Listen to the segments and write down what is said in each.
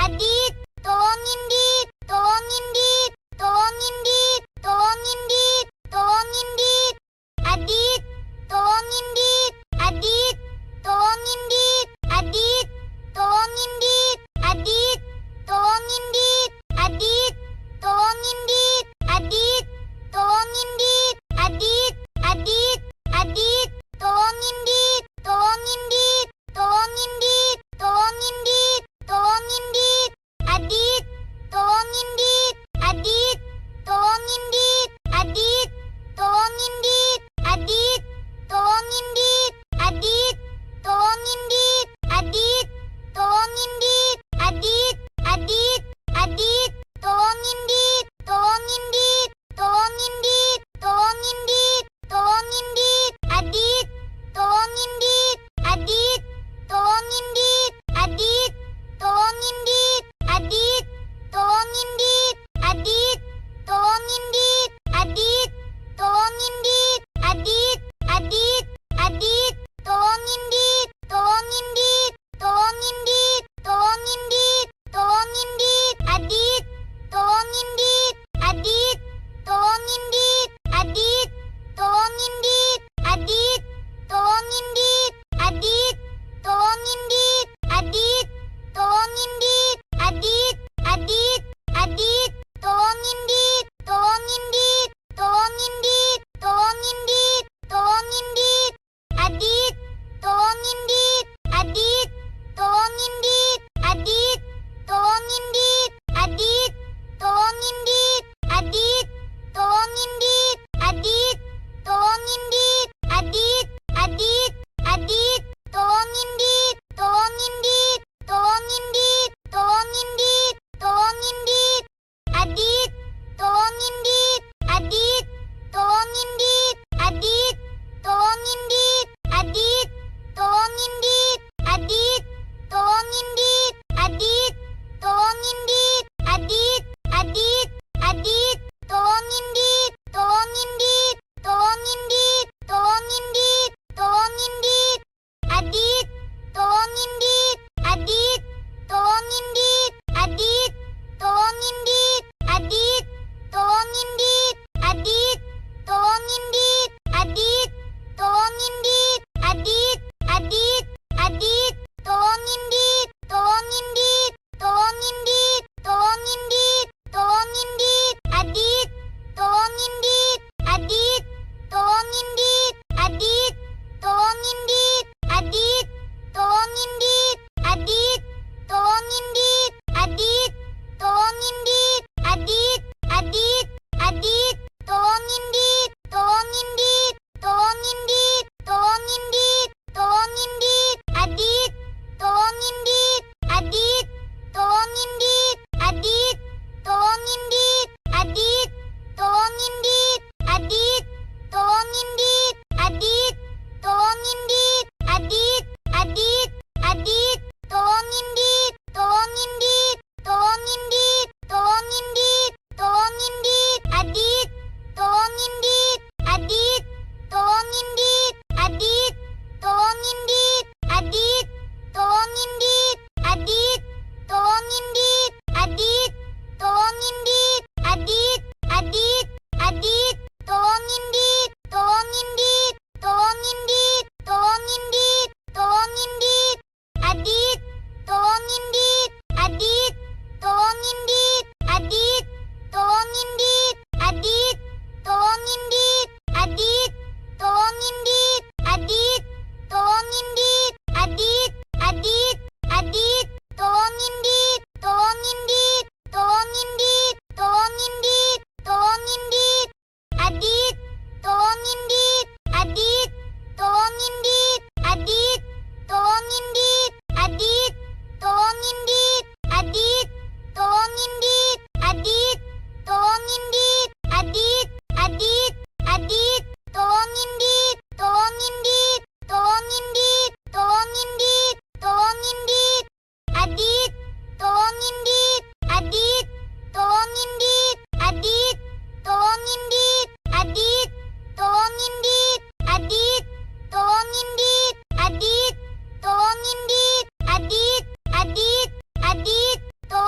Adit, tolongin Dit, tolongin Dit, tolongin Dit, tolongin Dit, tolongin Dit. Adit, tolongin Dit, Adit, tolongin Dit, Adit, tolongin Dit, Adit, tolongin Dit, Adit, tolongin Dit, Adit, tolongin Dit, Adit, Adit, Adit, tolongin Dit, tolongin Dit, tolongin Dit, tolongin Dit, tolongin Dit, Adit, tolongin Dit, Adit, tolongin Dit, Adit, tolongin Dit, Adit, tolongin Dit, Adit, tolongin Dit, Adit, tolongin Dit, Adit, Adit, Adit, tolongin Dit, tolongin Dit, tolongin Dit, tolongin Dit, tolongin Dit, Adit, tolongin Dit, Adit, tolongin Dit, Adit, tolongin Dit, Adit, tolongin Dit, Adit, tolongin Dit, Adit, tolongin Dit, Adit, Adit, Adit, tolongin Dit, tolongin Dit, tolongin Dit, tolongin Dit, tolongin Dit, Adit, tolongin Dit, Adit, tolongin Dit, Adit, tolongin Dit, Adit, tolongin Dit, Adit, tolongin Dit, Adit, tolongin Dit, Adit, Adit, Adit, tolongin Dit, tolongin Dit, tolongin Dit, tolongin Dit, tolongin Dit, Adit, tolongin Dit, Adit, tolongin Dit, Adit, tolongin Dit, Adit, tolongin Dit, Adit, tolongin Dit, Adit, tolongin Dit, Adit, Adit, Adit, tolongin Dit, tolongin Dit, tolongin Dit, tolongin Dit, tolongin Dit, Adit, tolongin Dit, Adit, tolongin Dit, Adit, tolongin Dit, Adit, tolongin Dit, Adit, tolongin Dit, Adit, tolongin Dit, Adit, Adit, Adit, tolongin Dit, tolongin Dit, tolongin Dit, tolongin Dit, tolongin Dit, Adit, tolongin Dit, Adit, tolongin Dit, Adit, tolongin Dit, Adit, tolongin Dit, Adit, tolongin Dit, Adit, tolongin Dit, Adit, Adit, Adit, tolongin Dit, tolongin Dit, tolongin Dit, tolongin Dit, tolongin Dit, Adit, tolongin Dit, Adit, tolongin Dit, Adit, tolongin Dit, Adit, tolongin Dit, Adit, tolongin Dit, Adit, tolongin Dit, Adit, Adit, Adit, tolongin Dit, tolongin Dit, tolongin Dit, tolongin Dit, tolongin Dit, Adit, tolongin Dit, Adit, tolongin Dit, Adit, tolongin Dit, Adit, tolongin Dit, Adit, tolongin Dit, Adit, tolongin Dit, Adit, Adit, Adit, tolongin Dit, tolongin Dit, tolongin Dit, tolongin Dit, tolongin Dit, Adit, tolongin Dit, Adit, tolongin Dit, Adit, tolongin Dit, Adit, tolongin Dit, Adit, tolongin Dit, Adit, tolongin Dit, Adit, Adit, Adit, tolongin Dit, tolongin Dit, tolongin Dit, tolongin Dit, tolongin Dit, Adit, tolongin Dit, Adit, tolongin Dit, Adit, tolongin Dit, Adit, tolongin Dit, Adit, tolongin Dit, Adit, tolongin Dit, Adit, Adit, Adit, tolongin Dit, tolongin Dit, tolongin Dit, tolongin Dit, tolongin Dit, Adit, tolongin Dit, Adit, tolongin Dit, Adit, tolongin Dit, Adit, tolongin Dit, Adit, tolongin Dit, Adit, tolongin Dit, Adit, Adit, Adit, tolongin Dit, tolongin Dit, tolongin Dit, tolongin Dit, tolongin Dit, Adit, tolongin Dit, Adit, tolongin Dit, Adit, tolongin Dit, Adit, tolongin Dit, Adit, tolongin Dit, Adit, tolongin Dit, Adit, Adit, Adit, tolongin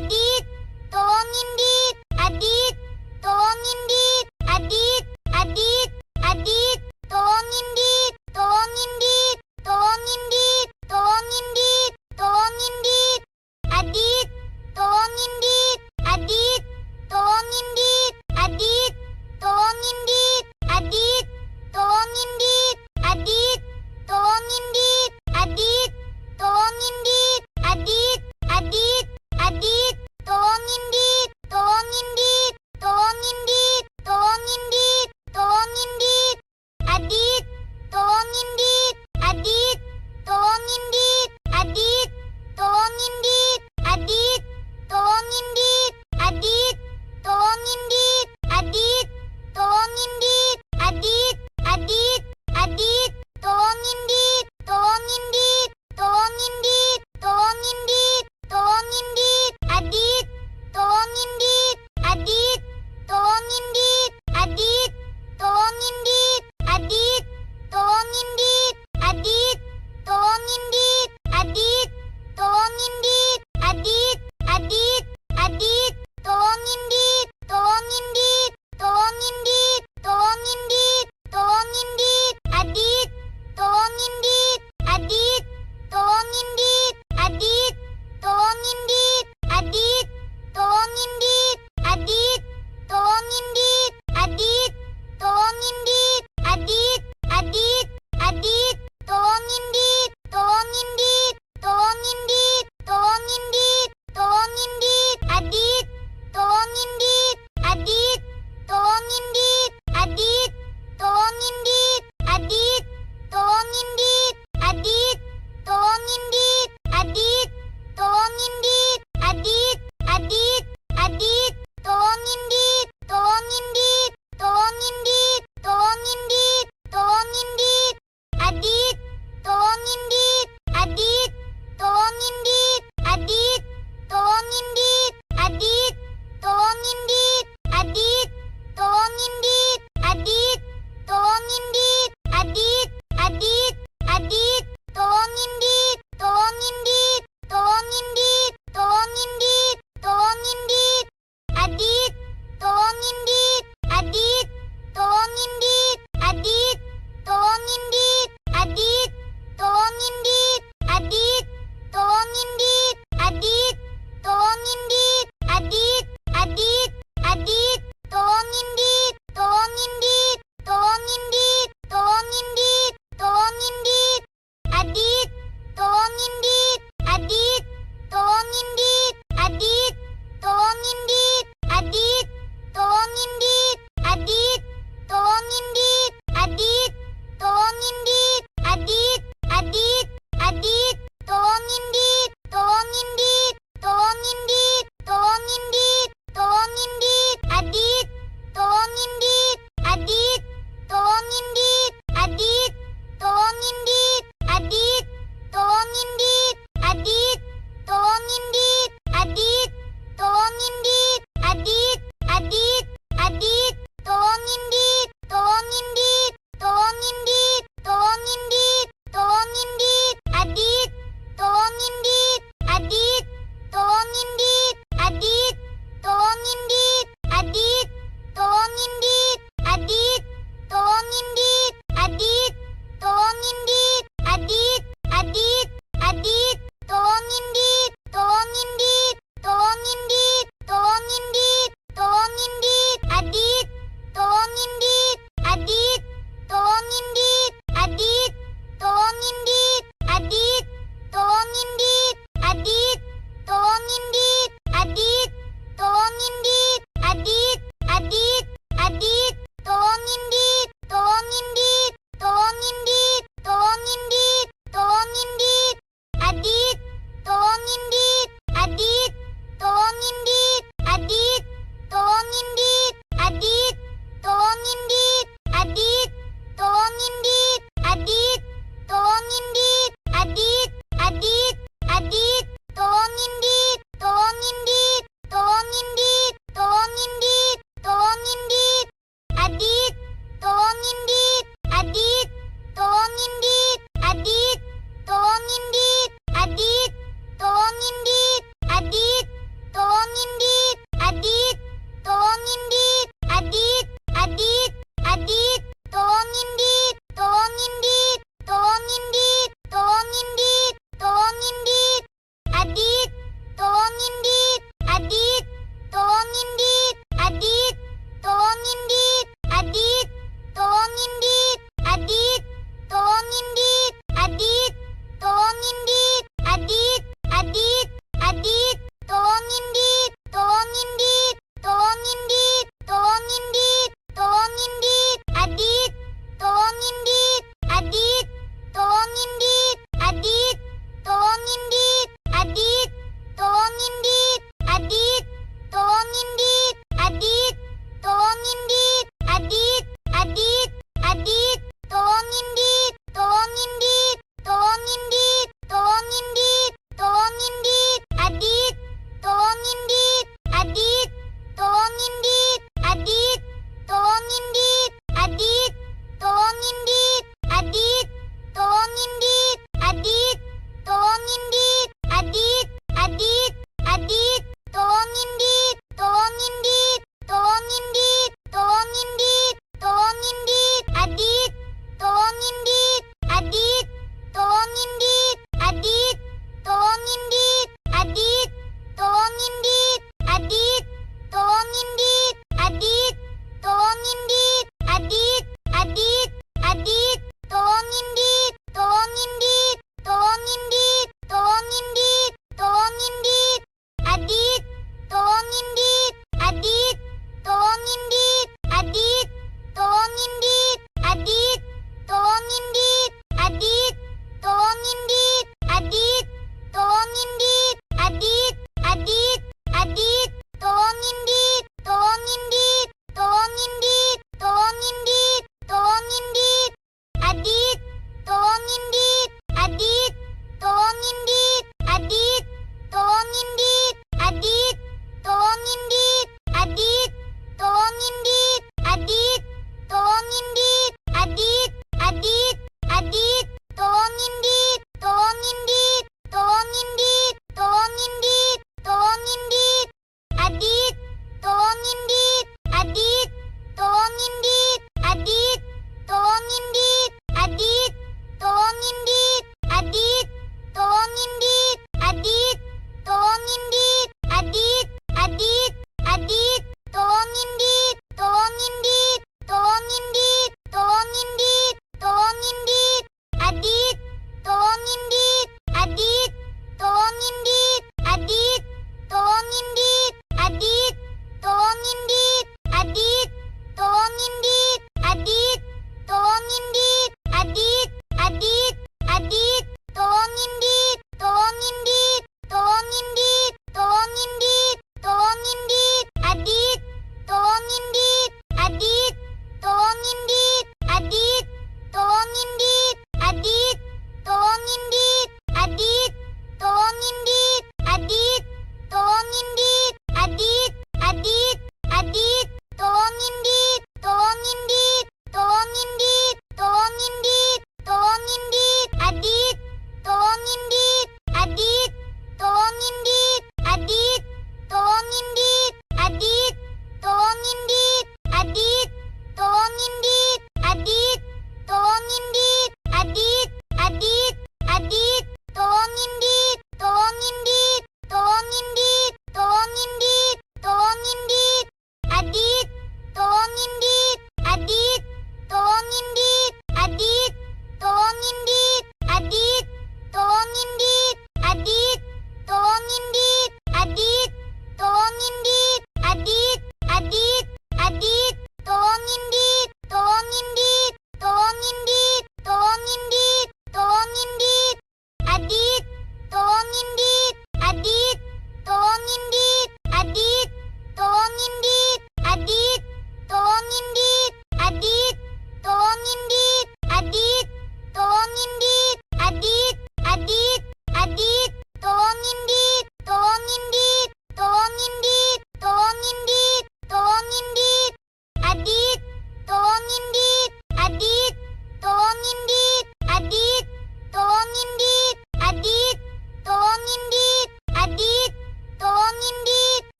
Adit, tolongin Dit. Adit, tolongin Dit. Adit, Adit, Adit, tolongin Dit. Tolongin Dit. Tolongin Dit. Tolongin Dit. Tolongin Dit. Adit, tolongin Dit. Adit, tolongin Dit. Adit, tolongin Dit. Adit, tolongin Dit. Adit, tolongin Dit. Adit, tolongin Dit. Adit, Adit, Adit, tolongin Dit. Tolongin Dit. Tolongin Dit. Tolongin Dit. Tolongin Dit. Adit, tolongin Dit. Adit, tolongin Dit. Adit, tolongin Dit. Adit, tolongin Dit. Adit, tolongin Dit. Adit, tolongin Dit. Adit, Adit, Adit, tolongin Dit. Tolongin Dit. Tolongin Dit. Tolongin Dit. Tolongin Dit. Adit, tolongin Dit. Adit, tolongin Dit. Adit, tolongin Dit. Adit, tolongin Dit. Adit, tolongin Dit. Adit, tolongin Dit. Adit, Adit, Adit, tolongin Dit. Tolongin Dit. Tolongin Dit. Tolongin Dit. Tolongin Dit. Adit, tolongin Dit. Adit, tolongin Dit. Adit, tolongin Dit. Adit, tolongin Dit. Adit, tolongin Dit. Adit, tolongin Dit. Adit, Adit, Adit, tolongin Dit. Tolongin Dit. Tolongin Dit. Tolongin Dit. Tolongin Dit. Adit, tolongin Dit. Adit, tolongin Dit. Adit, tolongin Dit. Adit, tolongin Dit. Adit, tolongin Dit. Adit, tolongin Dit. Adit, Adit, Adit, tolongin Dit. Tolongin Dit. Tolongin Dit. Tolongin Dit. Tolongin Dit. Adit, tolongin Dit. Adit, tolongin Dit. Adit, tolongin Dit. Adit, tolongin Dit. Adit, tolongin Dit. Adit, tolongin Dit. Adit, Adit, Adit, tolongin Dit. Tolongin Dit. Tolongin Dit. Tolongin Dit. Tolongin Dit. Adit, tolongin Dit. Adit, tolongin Dit. Adit, tolongin Dit. Adit, tolongin Dit. Adit, tolongin Dit. Adit, tolongin Dit. Adit, Adit, Adit, tolongin Dit. Tolongin Dit. Tolongin Dit. Tolongin Dit. Tolongin Dit. Adit, tolongin Dit. Adit, tolongin Dit. Adit, tolongin Dit. Adit, tolongin Dit. Adit, tolongin Dit. Adit, tolongin Dit. Adit, Adit, Adit, tolongin Dit. Tolongin Dit. Tolongin Dit. Tolongin Dit. Tolongin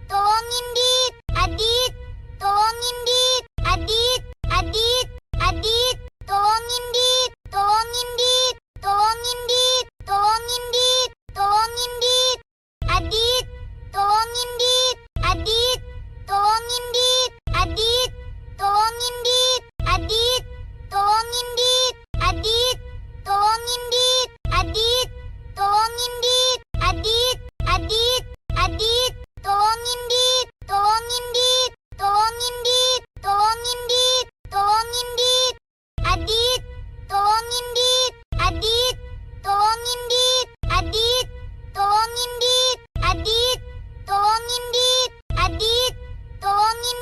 tolongin Dit, Adit, tolongin Dit, Adit, Adit, Adit, tolongin Dit, tolongin Dit, tolongin Dit, tolongin Dit, tolongin Dit, Adit, tolongin Dit, Adit, tolongin Dit, Adit, tolongin Dit, Adit, tolongin Dit, Adit, tolongin Dit, Adit, tolongin Dit, Adit, Adit, Adit, tolongin Dit, tolongin Dit, tolongin Dit, tolongin Dit, tolongin Dit, Adit, tolongin Dit, Adit, tolongin Dit, Adit, tolongin Dit, Adit, tolongin Dit, Adit, tolongin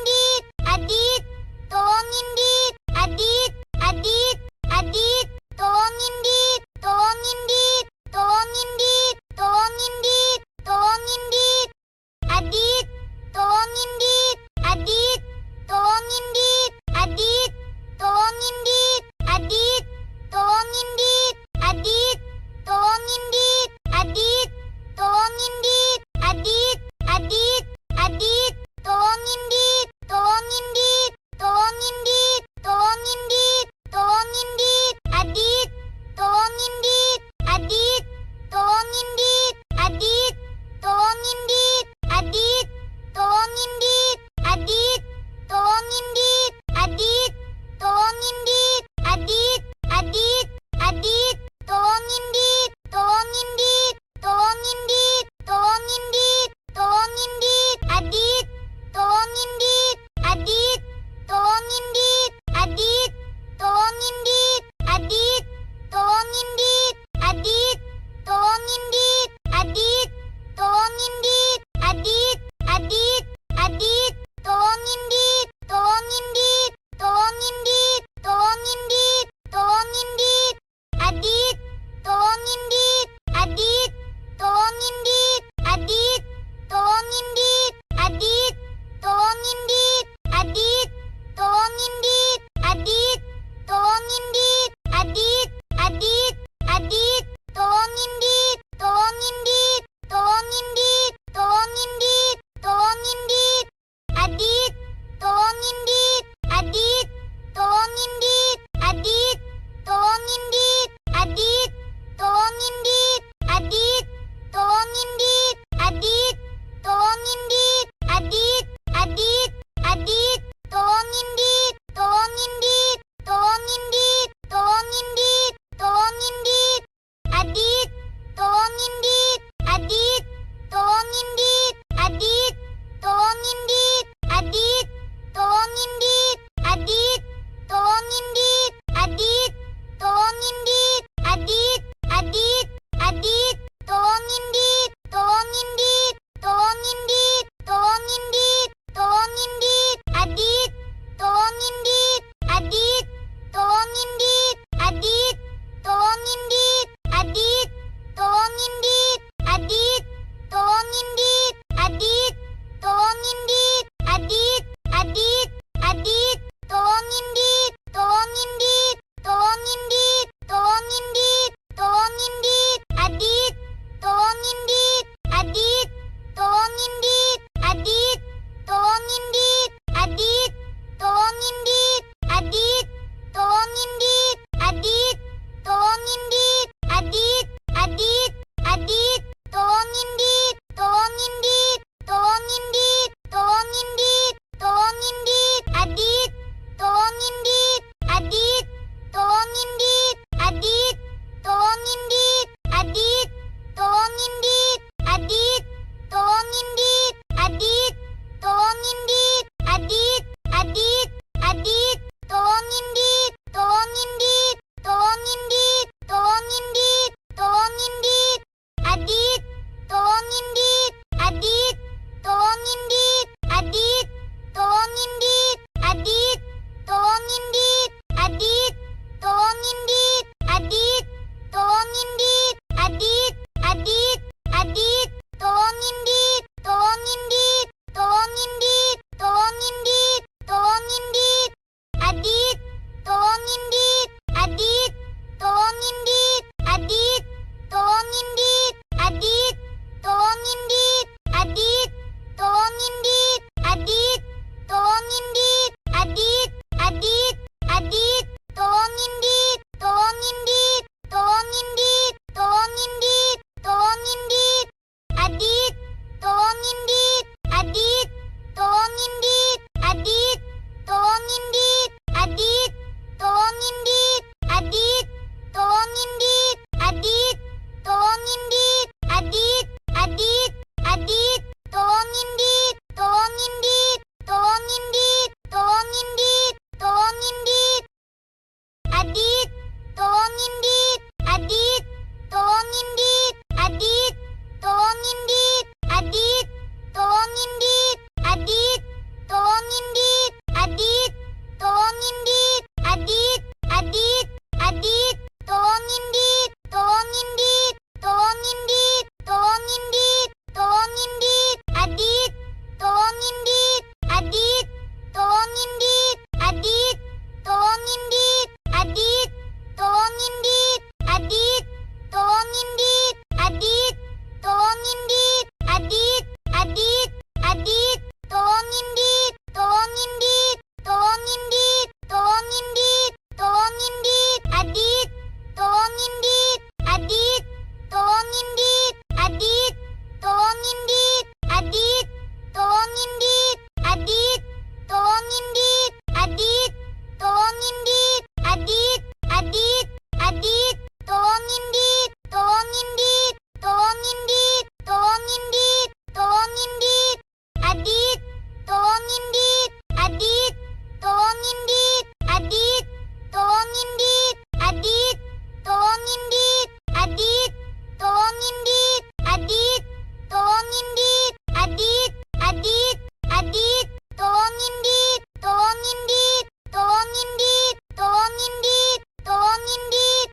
Adit, Adit, tolongin Dit, tolongin Dit, tolongin Dit, tolongin Dit, tolongin Dit.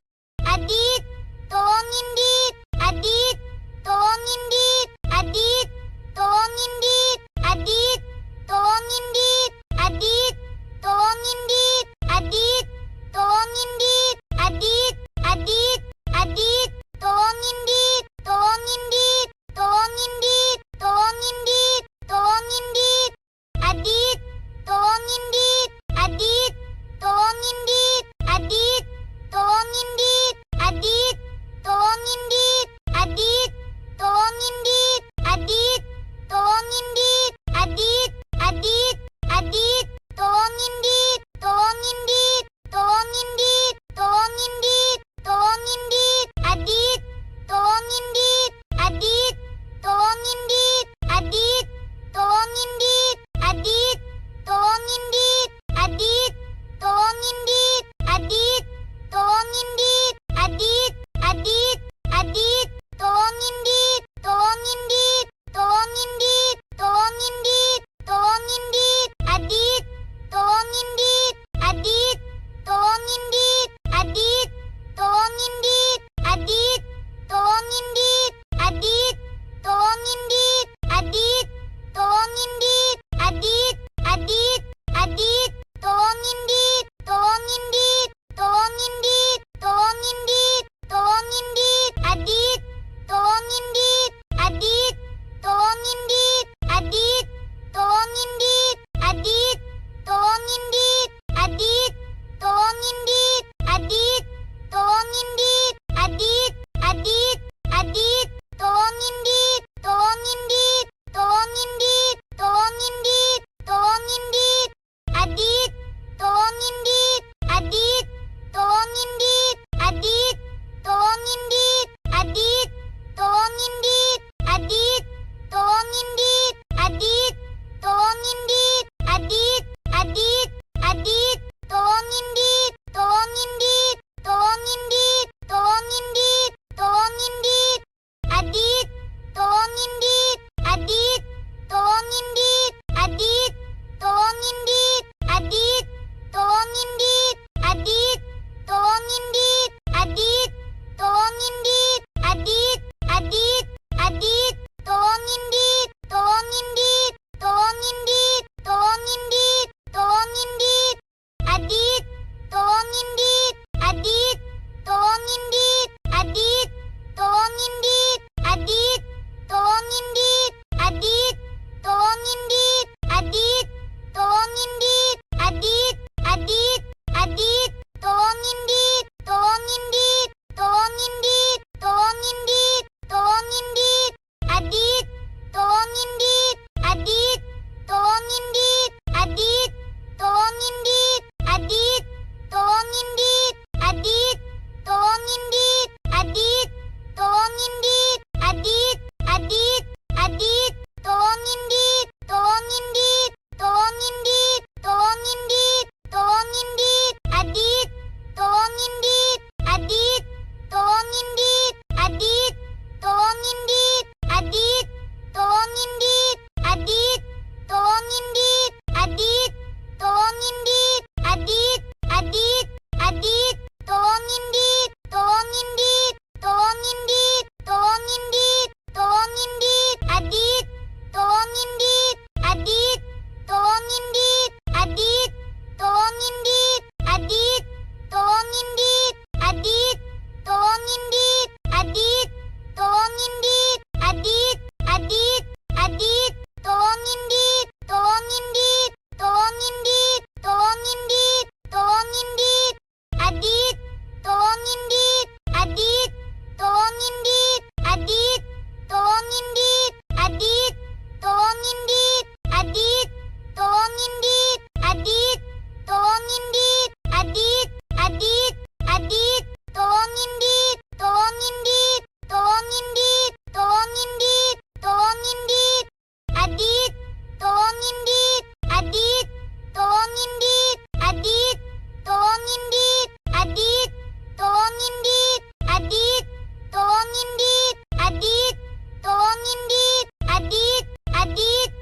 Adit, tolongin Dit, Adit, tolongin Dit, Adit, tolongin Dit, Adit, tolongin Dit, Adit, tolongin Dit, Adit, tolongin Dit, Adit, Adit, Adit, tolongin Dit, tolongin Dit, tolongin Dit, tolongin Dit, tolongin Dit. Adit, tolongin Dit, Adit, tolongin Dit, Adit, tolongin Dit, Adit, tolongin Dit, Adit, tolongin Dit, Adit, tolongin Dit, Adit, Adit, Adit, tolongin Dit, tolongin Dit, tolongin Dit, tolongin Dit, tolongin Dit, Adit, tolongin Dit, Adit, tolongin Dit, Adit, tolongin Dit, Adit, tolongin Dit, Adit, tolongin Dit, Adit, tolongin Dit, Adit, Adit, Adit, tolongin Dit, tolongin Dit, tolongin Dit, tolongin Dit, tolongin Dit, Adit, tolongin Dit, Adit, tolongin Dit, Adit, tolongin Dit, Adit, tolongin Dit, Adit, tolongin Dit, Adit, tolongin Dit, Adit, Adit, Adit, tolongin Dit, tolongin Dit, tolongin Dit, tolongin Dit, tolongin Dit, Adit, tolongin Dit, Adit, tolongin Dit, Adit, tolongin Dit, Adit, tolongin Dit, Adit, tolongin Dit, Adit, tolongin Dit, Adit, Adit, Adit, tolongin Dit, tolongin Dit, tolongin Dit, tolongin Dit, tolongin Dit, Adit, tolongin Dit, Adit, tolongin Dit, Adit, tolongin Dit, Adit, tolongin Dit, Adit, tolongin Dit, Adit, tolongin Dit, Adit, Adit, Adit, tolongin Dit, tolongin Dit, tolongin Dit, tolongin Dit, tolongin Dit, Adit, tolongin Dit, Adit, tolongin Dit, Adit, tolongin Dit, Adit, tolongin Dit, Adit, tolongin Dit, Adit, tolongin Dit, Adit, Adit, Adit, tolongin Dit, tolongin Dit, tolongin Dit, tolongin Dit, tolongin Dit, Adit, tolongin Dit, Adit, tolongin Dit, Adit, tolongin Dit, Adit, tolongin Dit, Adit, tolongin Dit, Adit, tolongin Dit, Adit, Adit, Adit, tolongin Dit, tolongin Dit, tolongin Dit, tolongin Dit, tolongin Dit, Adit, tolongin Dit, Adit, tolongin Dit, Adit, tolongin Dit, Adit, tolongin Dit, Adit, tolongin Dit, Adit, tolongin Dit, Adit, Adit, Adit, tolongin Dit, tolongin Dit, tolongin Dit, tolongin Dit, tolongin Dit, Adit, tolongin Dit, Adit, tolongin Dit, Adit, tolongin Dit, Adit, tolongin Dit, Adit, tolongin Dit, Adit, tolongin Dit, Adit, Adit, Adit, tolongin Dit, tolongin Dit, tolongin Dit, tolongin Dit, tolongin Dit, Adit, tolongin Dit, Adit, tolongin Dit, Adit, tolongin Dit, Adit, tolongin Dit, Adit, tolongin Dit, Adit, tolongin Dit, Adit, Adit, Adit, tolongin Dit, tolongin Dit, tolongin Dit, tolongin Dit, tolongin Dit, Adit, tolongin Dit, Adit, tolongin Dit, Adit, tolongin Dit, Adit, tolongin Dit, Adit, tolongin Dit, Adit, tolongin Dit, Adit, Adit, Adit, tolongin Dit, tolongin Dit, tolongin Dit, tolongin Dit, tolongin Dit, Adit, tolongin Dit, Adit, tolongin Dit, Adit, tolongin Dit, Adit, tolongin Dit, Adit, tolongin Dit, Adit, tolongin Dit, Adit, Adit,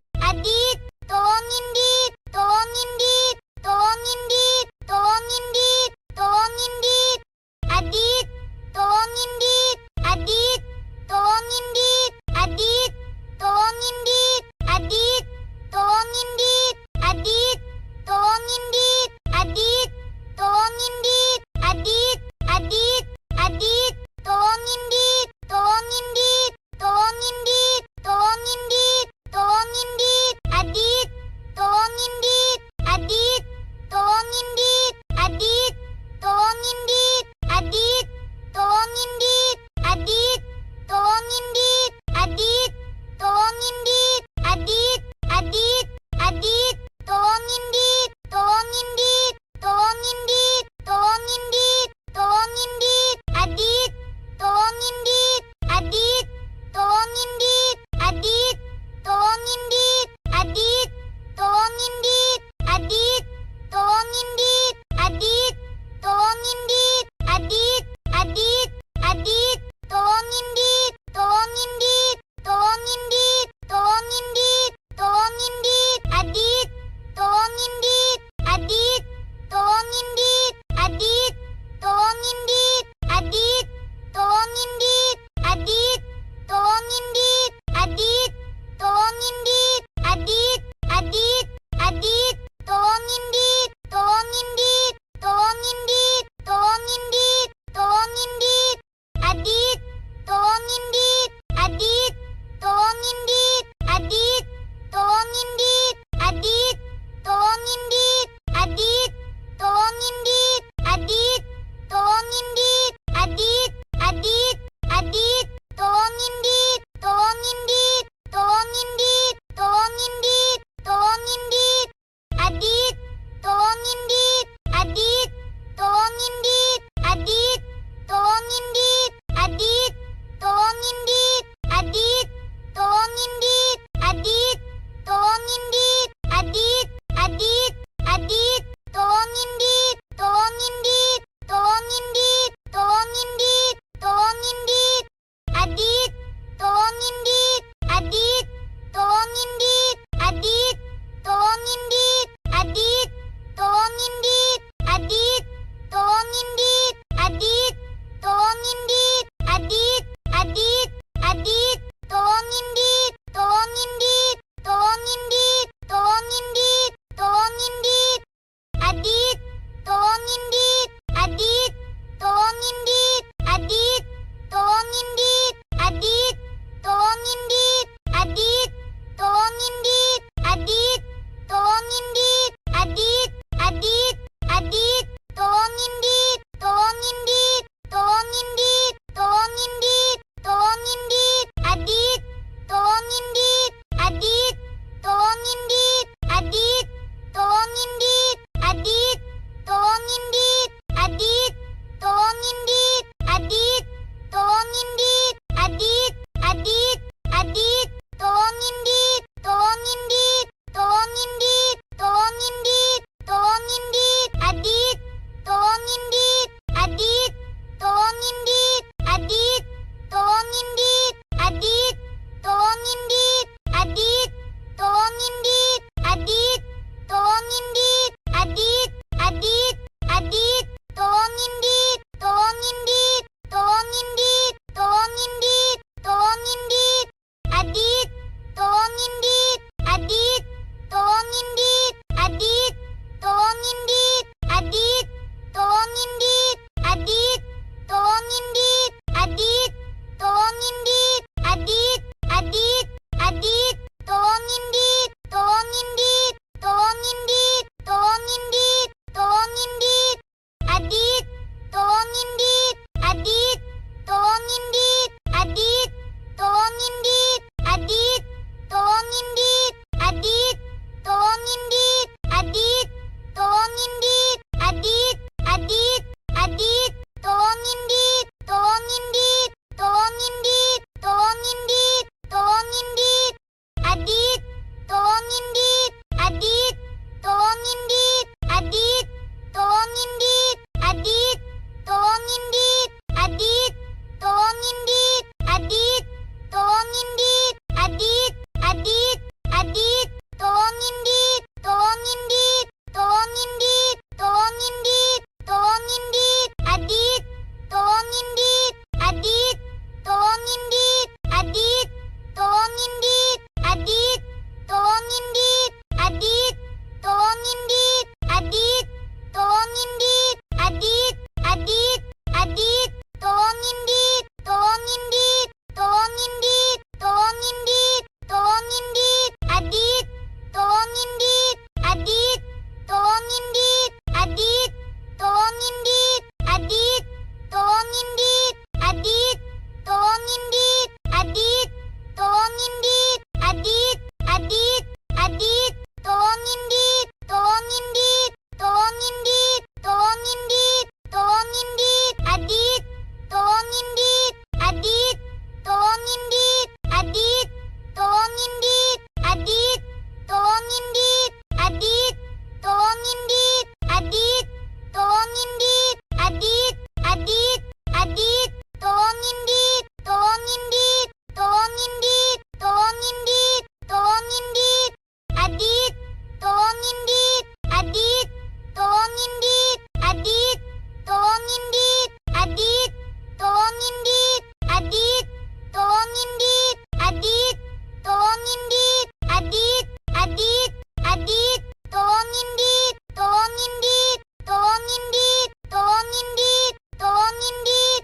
Adit, tolongin Dit. Adit, tolongin Dit. Adit, tolongin Dit. Adit, tolongin Dit. Adit, tolongin Dit. Adit, tolongin Dit. Adit, Adit, Adit, tolongin Dit. Tolongin Dit. Tolongin Dit. Tolongin Dit. Tolongin Dit.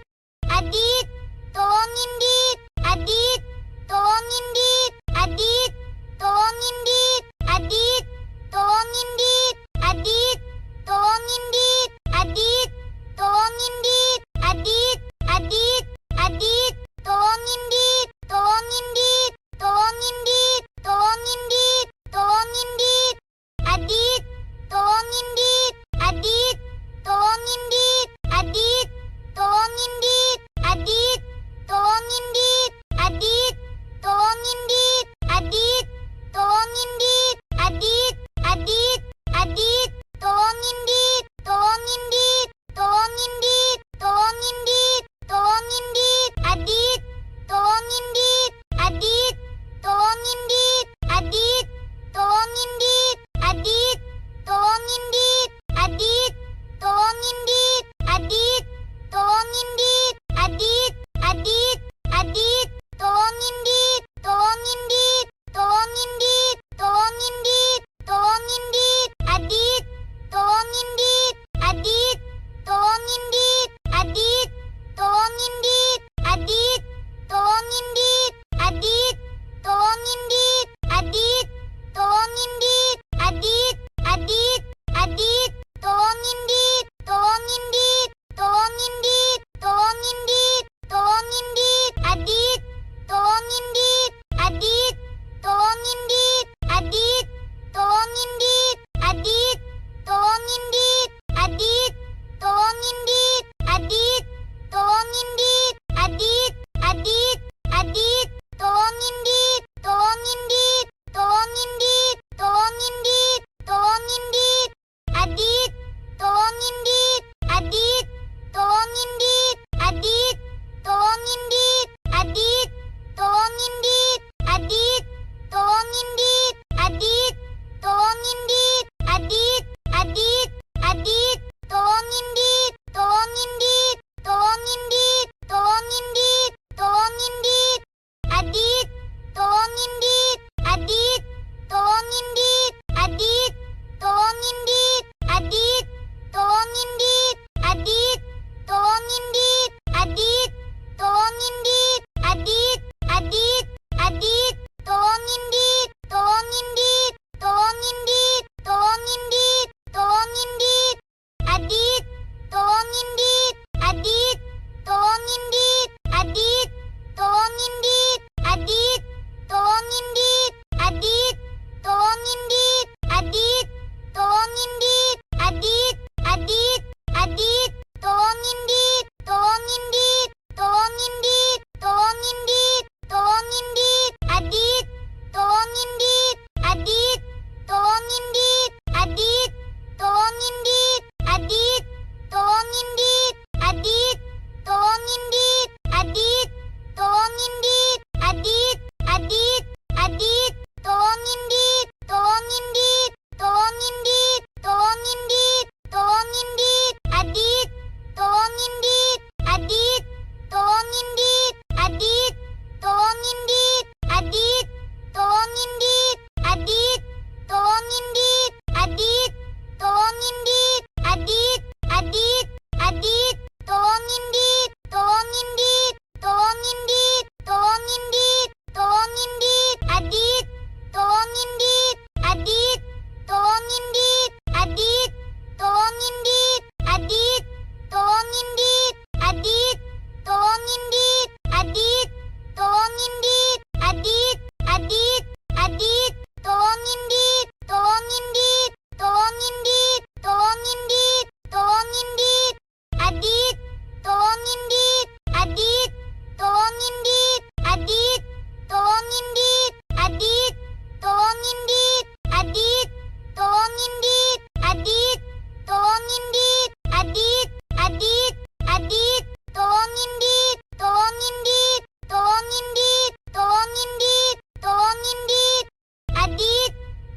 Adit, tolongin Dit. Adit, tolongin Dit. Adit, tolongin Dit. Adit, tolongin Dit. Adit, tolongin Dit. Adit, tolongin Dit. Adit, Adit, Adit, tolongin Dit. Tolongin Dit. Tolongin Dit. Tolongin Dit. Tolongin Dit.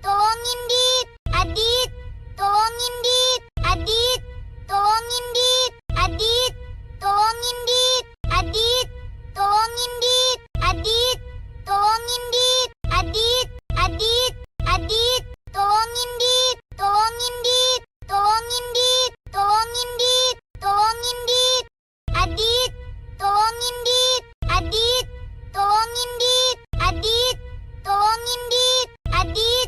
tolongin Dit. Adit, tolongin Dit. Adit, tolongin Dit. Adit, tolongin Dit. Adit, tolongin Dit. Adit, tolongin Dit. Adit, Adit, Adit, tolongin Dit. Tolongin Dit. Tolongin Dit. Tolongin Dit. Tolongin Dit. Adit, tolongin Dit. Adit, tolongin Dit. Adit, tolongin Dit. Adit,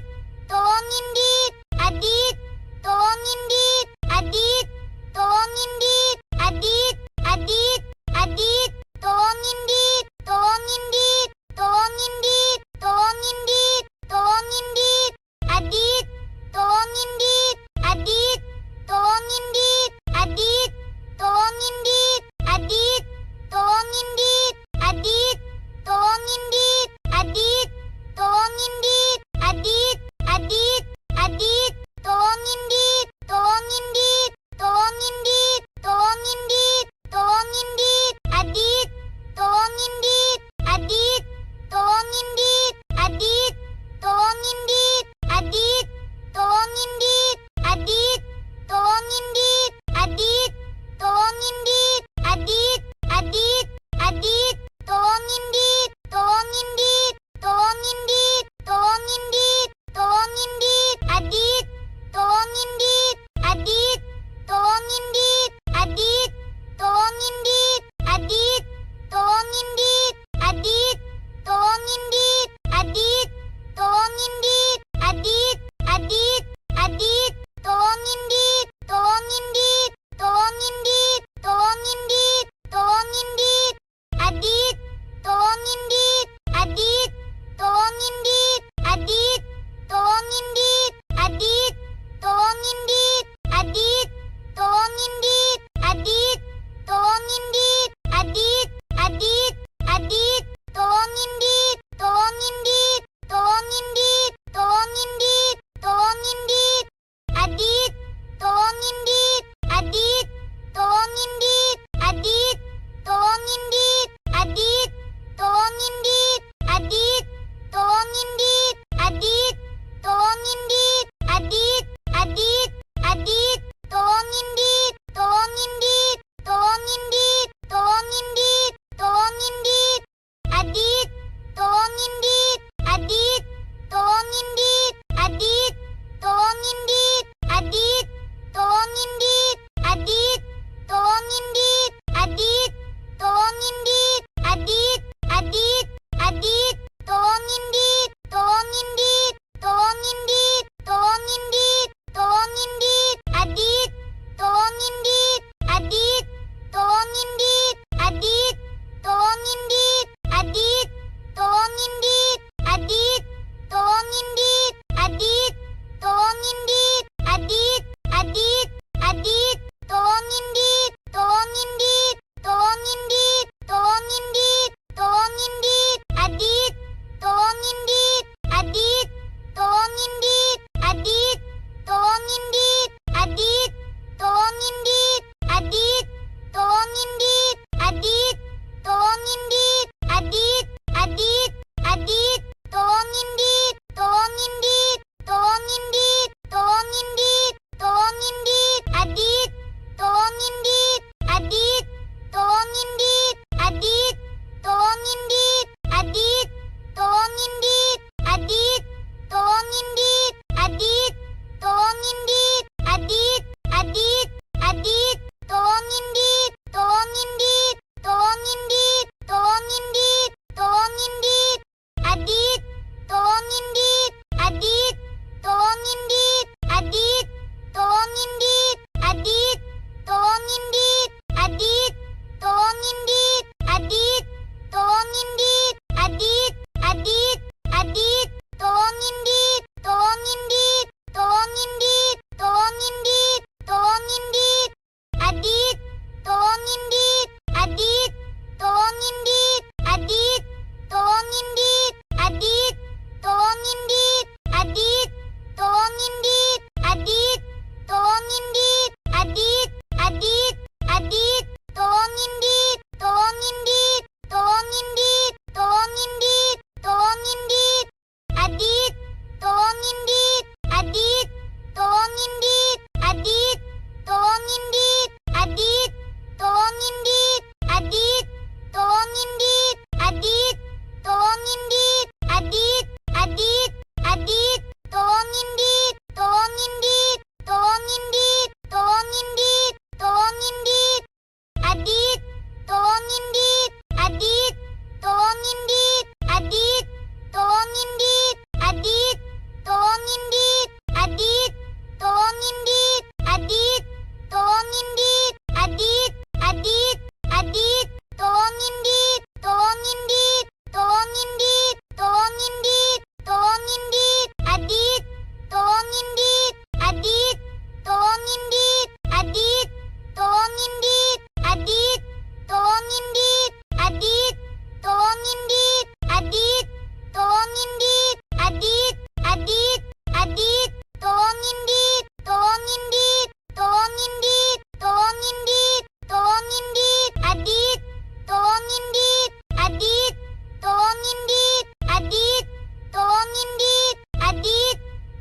tolongin Dit. Adit, tolongin Dit. Adit, tolongin Dit. Adit, Adit, Adit, tolongin Dit. Tolongin Dit. Tolongin Dit. Tolongin Dit. Tolongin Dit. Adit, tolongin Dit. Adit, tolongin Dit. Adit, tolongin Dit. Adit, tolongin Dit. Adit, tolongin Dit. Adit, tolongin Dit. Adit, Adit, Adit, tolongin Dit. Tolongin Dit. Tolongin Dit. Tolongin Dit. Tolongin Dit. Adit, tolongin Dit. Adit, tolongin Dit. Adit, tolongin Dit. Adit, tolongin Dit. Adit, tolongin Dit. Adit, tolongin Dit. Adit, Adit, Adit, tolongin Dit. Tolongin Dit. Tolongin Dit. Tolongin Dit. Tolongin Dit. Adit, tolongin Dit. Adit, tolongin Dit. Adit, tolongin Dit. Adit, tolongin Dit. Adit, tolongin Dit. Adit, tolongin Dit. Adit, Adit, Adit, tolongin Dit. Tolongin Dit. Tolongin Dit. Tolongin Dit. Tolongin Dit. Adit, tolongin Dit. Adit, tolongin Dit. Adit, tolongin Dit. Adit, tolongin Dit. Adit, tolongin Dit. Adit, tolongin Dit. Adit, Adit, Adit, tolongin Dit. Tolongin Dit. Tolongin Dit. Tolongin Dit. Tolongin Dit. Adit, tolongin Dit. Adit, tolongin Dit. Adit, tolongin Dit. Adit, tolongin Dit. Adit, tolongin Dit. Adit, tolongin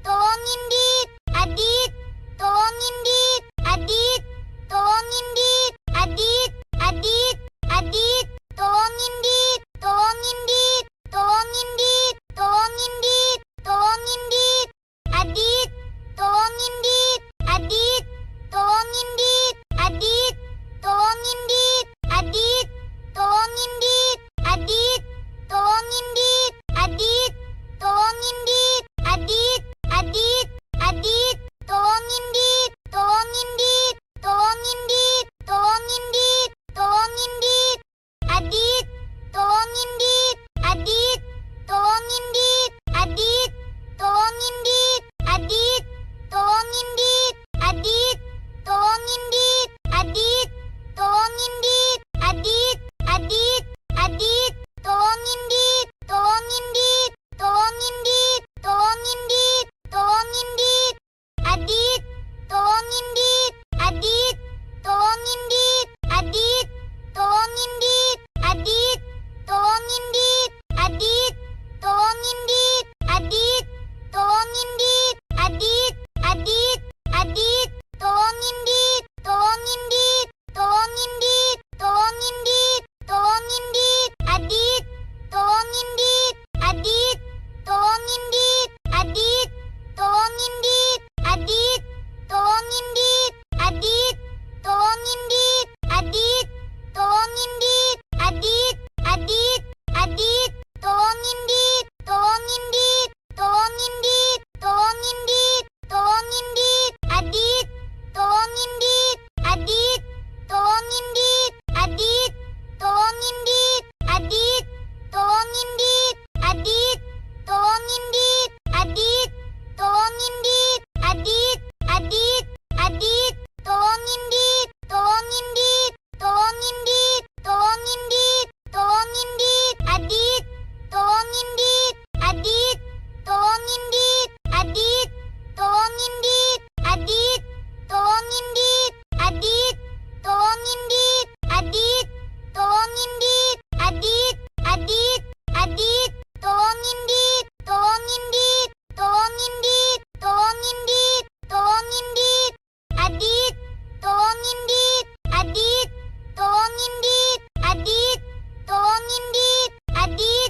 tolongin Dit, Adit, tolongin Dit, Adit, tolongin Dit, Adit, Adit, Adit, tolongin Dit, tolongin Dit, tolongin Dit, tolongin Dit, tolongin Dit, Adit, tolongin Dit, Adit, tolongin Dit, Adit, tolongin Dit, Adit, tolongin Dit, Adit, tolongin Dit, Adit, tolongin Dit, Adit, Adit, Adit, tolongin Dit, tolongin Dit, tolongin Dit, tolongin Dit, tolongin Dit, Adit, tolongin Dit, Adit, tolongin Dit, Adit, tolongin Dit, Adit, tolongin Dit, Adit, tolongin Dit, Adit, tolongin Dit, Adit, Adit, Adit, tolongin Dit, tolongin Dit, tolongin Dit, tolongin Dit, tolongin Dit, Adit, tolongin Dit, Adit, tolongin Dit, Adit, tolongin Dit, Adit, tolongin Dit, Adit, tolongin Dit, Adit, tolongin Dit, Adit, Adit, Adit, tolongin Dit, tolongin Dit, tolongin Dit, tolongin Dit, tolongin Dit, Adit, tolongin Dit, Adit, tolongin Dit, Adit, tolongin Dit, Adit, tolongin Dit, Adit, tolongin Dit, Adit, tolongin Dit, Adit, Adit, Adit, tolongin Dit, tolongin Dit, tolongin Dit, tolongin Dit, tolongin Dit, Adit, tolongin Dit, Adit, tolongin Dit, Adit, tolongin Dit, Adit, tolongin Dit, Adit, tolongin Dit, Adit, tolongin Dit, Adit, Adit, Adit, tolongin Dit, tolongin Dit, tolongin Dit, tolongin Dit, tolongin Dit, Adit, tolongin Dit, Adit, tolongin Dit, Adit, tolongin Dit, Adit, tolongin Dit, Adit, tolongin Dit, Adit, tolongin Dit, Adit, Adit, Adit, tolongin Dit, tolongin Dit, tolongin Dit, tolongin Dit, tolongin Dit, Adit, tolongin Dit, Adit, tolongin Dit, Adit, tolongin Dit, Adit,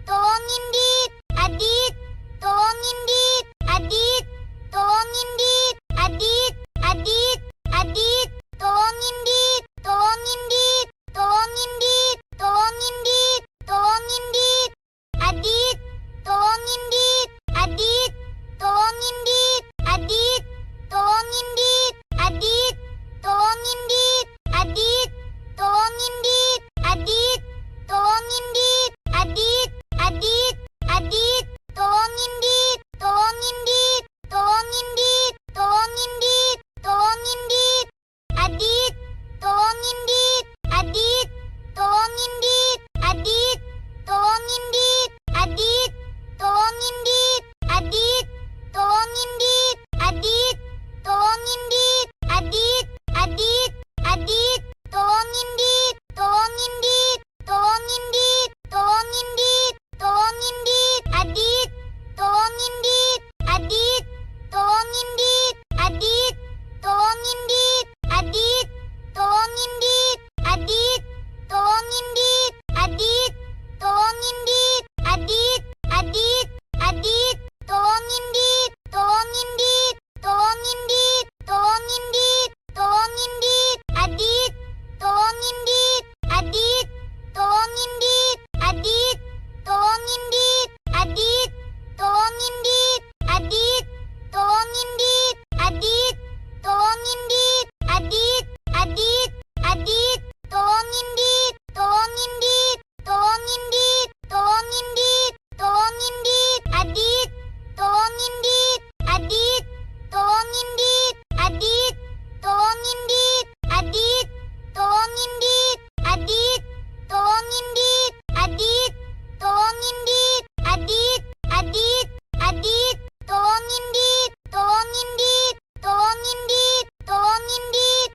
tolongin Dit, Adit, tolongin Dit, Adit, tolongin Dit, Adit, Adit, Adit, tolongin Dit, tolongin Dit, tolongin Dit, tolongin Dit, tolongin Dit, Adit, tolongin Dit, Adit, tolongin Dit, Adit, tolongin Dit, Adit, tolongin Dit, Adit, tolongin Dit, Adit, tolongin Dit, Adit, Adit, Adit, tolongin Dit, tolongin Dit, tolongin Dit, tolongin Dit, tolongin Dit, Adit, tolongin Dit, Adit, tolongin Dit, Adit, tolongin Dit, Adit, tolongin Dit, Adit, tolongin Dit, Adit, tolongin Dit, Adit, Adit, Adit, tolongin Dit, tolongin Dit, tolongin Dit, tolongin Dit, tolongin Dit, Adit, tolongin Dit, Adit, tolongin Dit, Adit, tolongin Dit, Adit, tolongin Dit, Adit, tolongin Dit, Adit, tolongin Dit, Adit, Adit, Adit, tolongin Dit, tolongin Dit, tolongin Dit, tolongin Dit, tolongin Dit, Adit, tolongin Dit, Adit, tolongin Dit, Adit, tolongin Dit, Adit, tolongin Dit, Adit, tolongin Dit, Adit, tolongin Dit, Adit, Adit, Adit, tolongin Dit, tolongin Dit, tolongin Dit, tolongin Dit, tolongin Dit, Adit, tolongin Dit, Adit, tolongin Dit, Adit, tolongin Dit, Adit, tolongin Dit, Adit, tolongin Dit, Adit, tolongin Dit, Adit, Adit, Adit, tolongin Dit, tolongin Dit, tolongin Dit, tolongin Dit,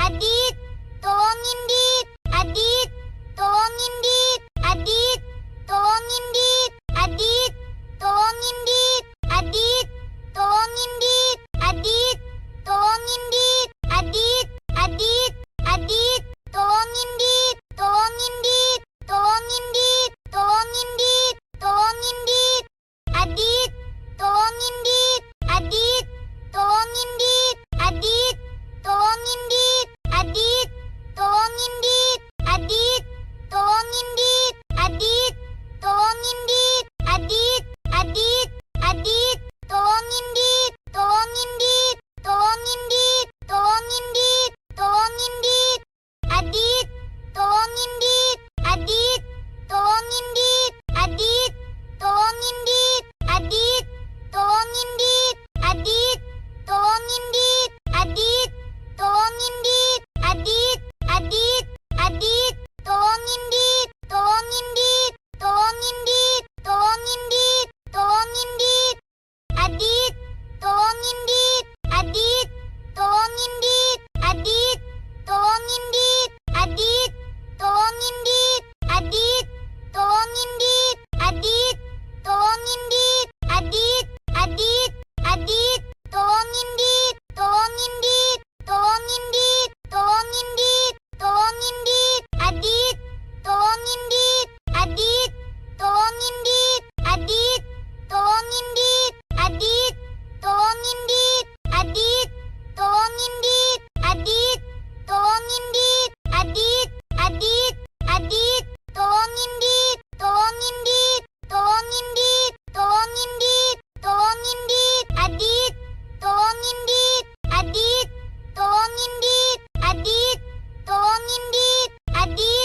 Adit, tolongin Dit. Adit, tolongin Dit. Adit, tolongin Dit. Adit, tolongin Dit. Adit, tolongin Dit. Adit, tolongin Dit. Adit, Adit, Adit, tolongin Dit. Tolongin Dit. Tolongin Dit. Tolongin Dit. Tolongin Dit. Adit, tolongin Dit. Adit, tolongin Dit. Adit, tolongin Dit. Adit, tolongin Dit. Adit, tolongin Dit. Adit, tolongin Dit. Adit, Adit, Adit, tolongin Dit. Tolongin Dit. Tolongin Dit. Tolongin Dit. Tolongin Dit. Adit, tolongin Dit. Adit, tolongin Dit. Adit, tolongin Dit. Adit, tolongin Dit. Adit, tolongin Dit. Adit, tolongin Dit. Adit, Adit, Adit, tolongin Dit. Tolongin Dit. Tolongin Dit. Tolongin Dit. Tolongin Dit. Adit, tolongin Dit. Adit, tolongin Dit. Adit, tolongin Dit. Adit, tolongin Dit. Adit, tolongin Dit. Adit, tolongin Dit. Adit, Adit, Adit, tolongin Dit. Tolongin Dit. Tolongin Dit. Tolongin Dit. Tolongin Dit. Adit, tolongin Dit. Adit, tolongin Dit. Adit, tolongin Dit. Adit, tolongin Dit. Adit, tolongin Dit. Adit, tolongin Dit. Adit, Adit, Adit, tolongin Dit. Tolongin Dit. Tolongin Dit. Tolongin Dit. Tolongin Dit. Adit, tolongin Dit. Adit, tolongin Dit. Adit, tolongin Dit. Adit,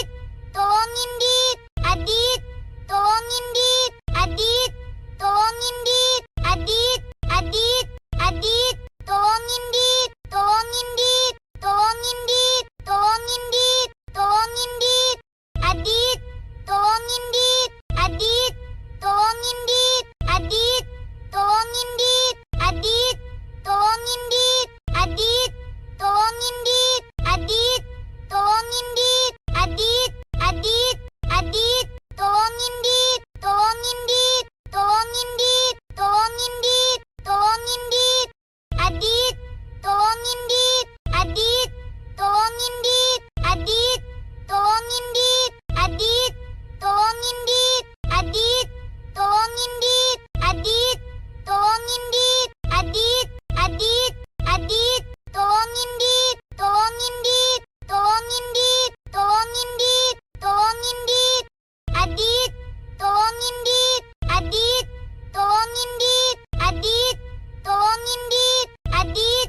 tolongin Dit. Adit, tolongin Dit. Adit, tolongin Dit. Adit, Adit, Adit, tolongin Dit. Tolongin Dit. Tolongin Dit. Tolongin Dit. Tolongin Dit. Adit, tolongin Dit. Adit, tolongin Dit. Adit, tolongin Dit. Adit, tolongin Dit. Adit, tolongin Dit. Adit, tolongin Dit. Adit, Adit, Adit, tolongin Dit. Tolongin Dit. Tolongin Dit. Tolongin Dit. Tolongin Dit. Adit, tolongin Dit. Adit, tolongin Dit. Adit, tolongin Dit. Adit, tolongin Dit. Adit, tolongin Dit. Adit, tolongin Dit. Adit, Adit, Adit, tolongin Dit. Tolongin Dit. Tolongin Dit. Tolongin Dit. Tolongin Dit. Adit, tolongin Dit. Adit, tolongin Dit. Adit, tolongin Dit. Adit,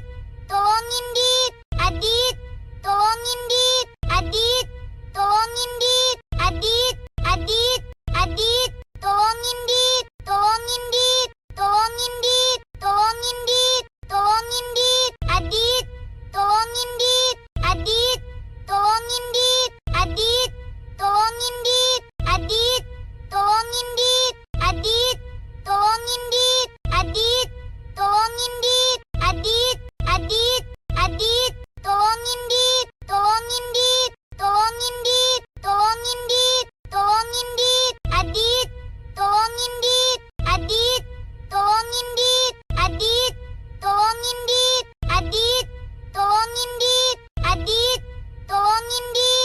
tolongin Dit. Adit, tolongin Dit. Adit, tolongin Dit. Adit, Adit, Adit, tolongin Dit. Tolongin Dit. Tolongin Dit. Tolongin Dit. Tolongin Dit. Adit, tolongin Dit. Adit, tolongin Dit. Adit, tolongin Dit. Adit, tolongin Dit. Adit, tolongin Dit. Adit, tolongin Dit. Adit, Adit, Adit, tolongin Dit. Tolongin Dit. Tolongin Dit. Tolongin Dit. Tolongin Dit. Adit, tolongin Dit. Adit, tolongin Dit. Adit, tolongin Dit. Adit, tolongin Dit. Adit, tolongin Dit.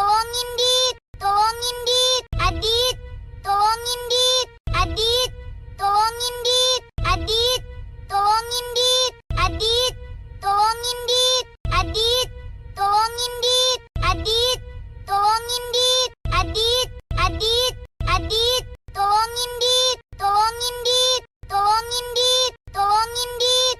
tolongin Dit, tolongin Dit, Adit, tolongin Dit, Adit, tolongin Dit, Adit, tolongin Dit, Adit, tolongin Dit, Adit, tolongin Dit, Adit, tolongin Dit, Adit, Adit, Adit, tolongin Dit, tolongin Dit, tolongin Dit, tolongin Dit,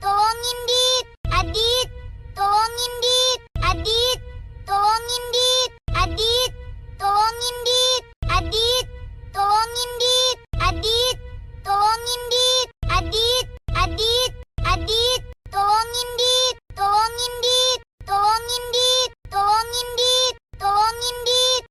tolongin Dit. Adit, tolongin Dit. Adit, tolongin Dit. Adit, tolongin Dit. Adit, tolongin Dit. Adit, tolongin Dit. Adit, Adit, Adit, tolongin Dit. Tolongin Dit. Tolongin Dit. Tolongin Dit. Tolongin Dit.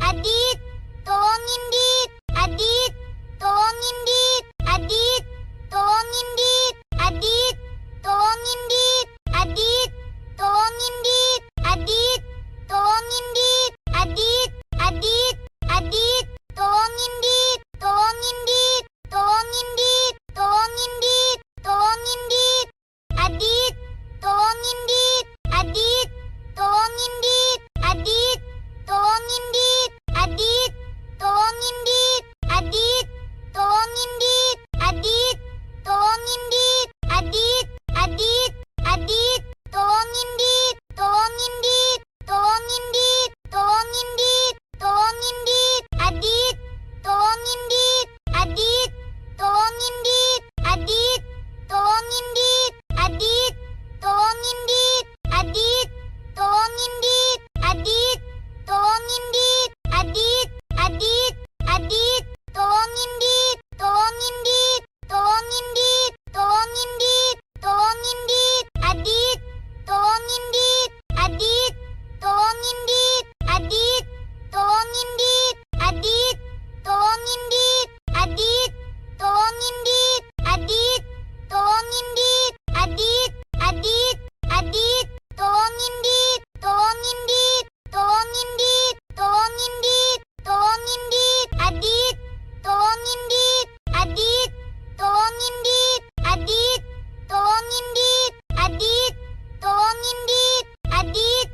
Adit, tolongin Dit. Adit, tolongin Dit. Adit, tolongin Dit. Adit, tolongin Dit. Adit, tolongin Dit. Adit, tolongin Dit. Adit, Adit, Adit, tolongin Dit. Tolongin Dit. Tolongin Dit. Tolongin Dit. Tolongin Dit. Adit, tolongin Dit. Adit, tolongin Dit. Adit, tolongin Dit. Adit, tolongin Dit. Adit, tolongin Dit. Adit, tolongin Dit. Adit, Adit, Adit, tolongin Dit. Tolongin Dit. Tolongin Dit. Tolongin Dit. Tolongin Dit. Adit, tolongin Dit. Adit, tolongin Dit. Adit, tolongin Dit. Adit, tolongin Dit. Adit, tolongin Dit. Adit, tolongin Dit. Adit, Adit, Adit, tolongin Dit. Tolongin Dit. Tolongin Dit. Tolongin Dit. Tolongin Dit. Adit, tolongin Dit. Adit, tolongin Dit. Adit, tolongin Dit. Adit, tolongin Dit. Adit, tolongin Dit. Adit, tolongin Dit. Adit, Adit, Adit, tolongin Dit. Tolongin Dit. Tolongin Dit. Tolongin Dit. Tolongin Dit. Adit, tolongin Dit. Adit, tolongin Dit. Adit, tolongin Dit. Adit, tolongin Dit. Adit,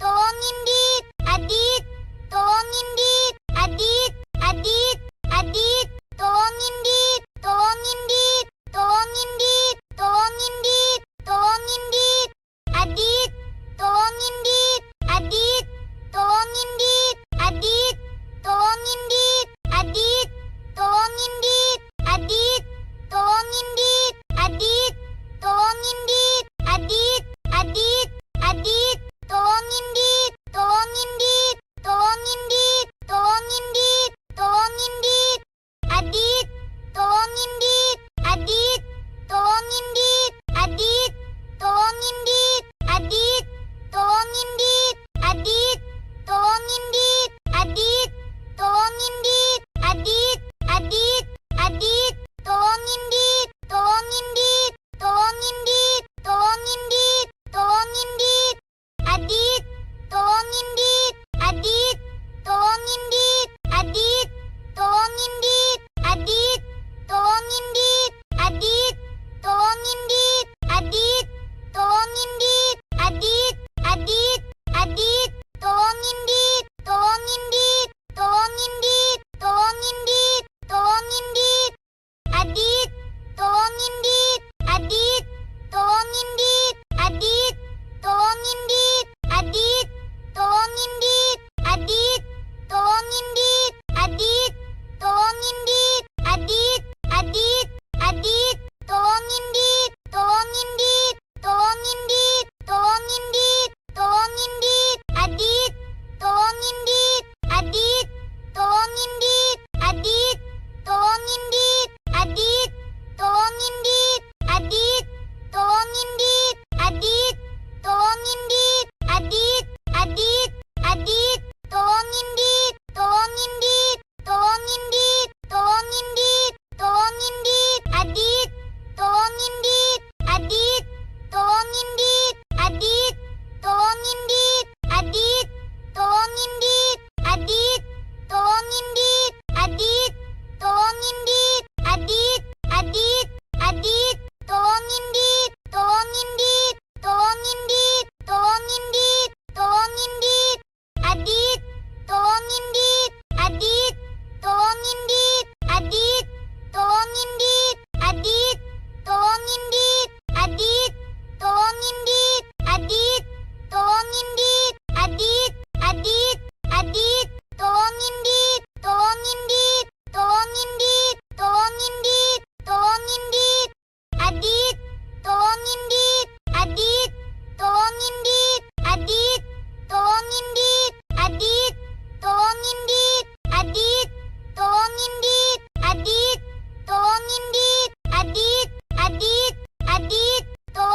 tolongin Dit. Adit, tolongin Dit. Adit, Adit, Adit, tolongin Dit. Tolongin Dit. Tolongin Dit. Tolongin Dit. Tolongin Dit. Adit,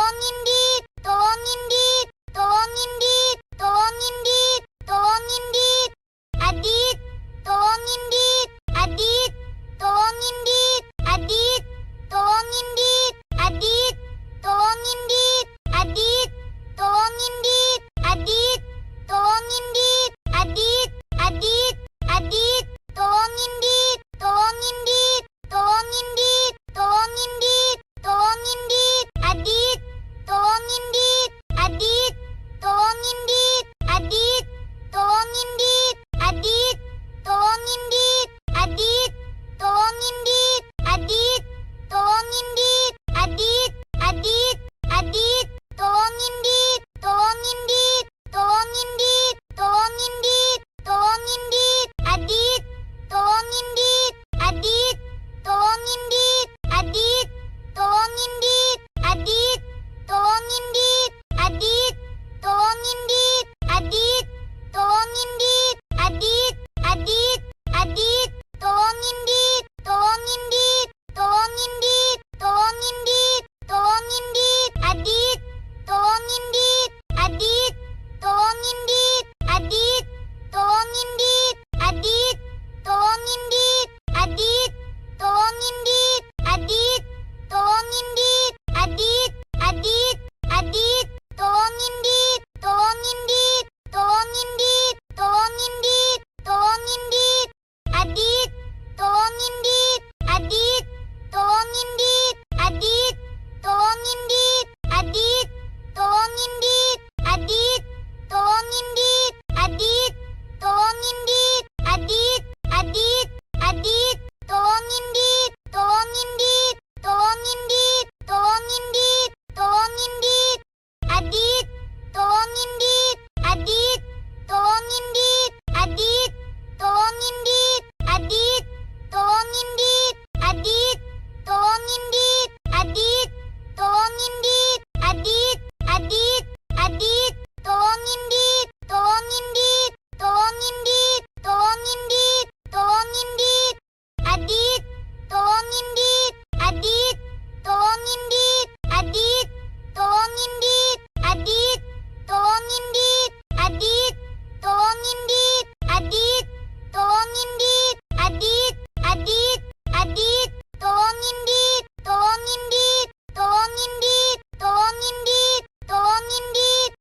tolongin Dit, tolongin Dit, tolongin Dit, tolongin Dit, tolongin Dit. Adit, tolongin Dit, Adit, tolongin Dit, Adit, tolongin Dit, Adit, tolongin Dit, Adit, tolongin Dit, Adit, tolongin Dit, Adit, Adit, Adit, tolongin Dit, tolongin Dit, tolongin Dit, tolongin Dit, tolongin Dit, Adit, tolongin Dit, Adit, tolongin Dit, Adit, tolongin Dit, Adit, tolongin Dit, Adit, tolongin Dit, Adit, tolongin Dit, Adit, Adit, Adit, tolongin Dit, tolongin Dit, tolongin Dit, tolongin Dit, tolongin Dit, Adit, tolongin Dit, Adit, tolongin Dit, Adit, tolongin Dit, Adit, tolongin Dit, Adit, tolongin Dit, Adit, tolongin Dit, Adit, Adit, Adit, tolongin Dit, tolongin Dit, tolongin Dit, tolongin Dit, tolongin Dit, Adit, tolongin Dit, Adit, tolongin Dit, Adit, tolongin Dit, Adit, tolongin Dit, Adit, tolongin Dit, Adit, tolongin Dit, Adit, Adit, Adit,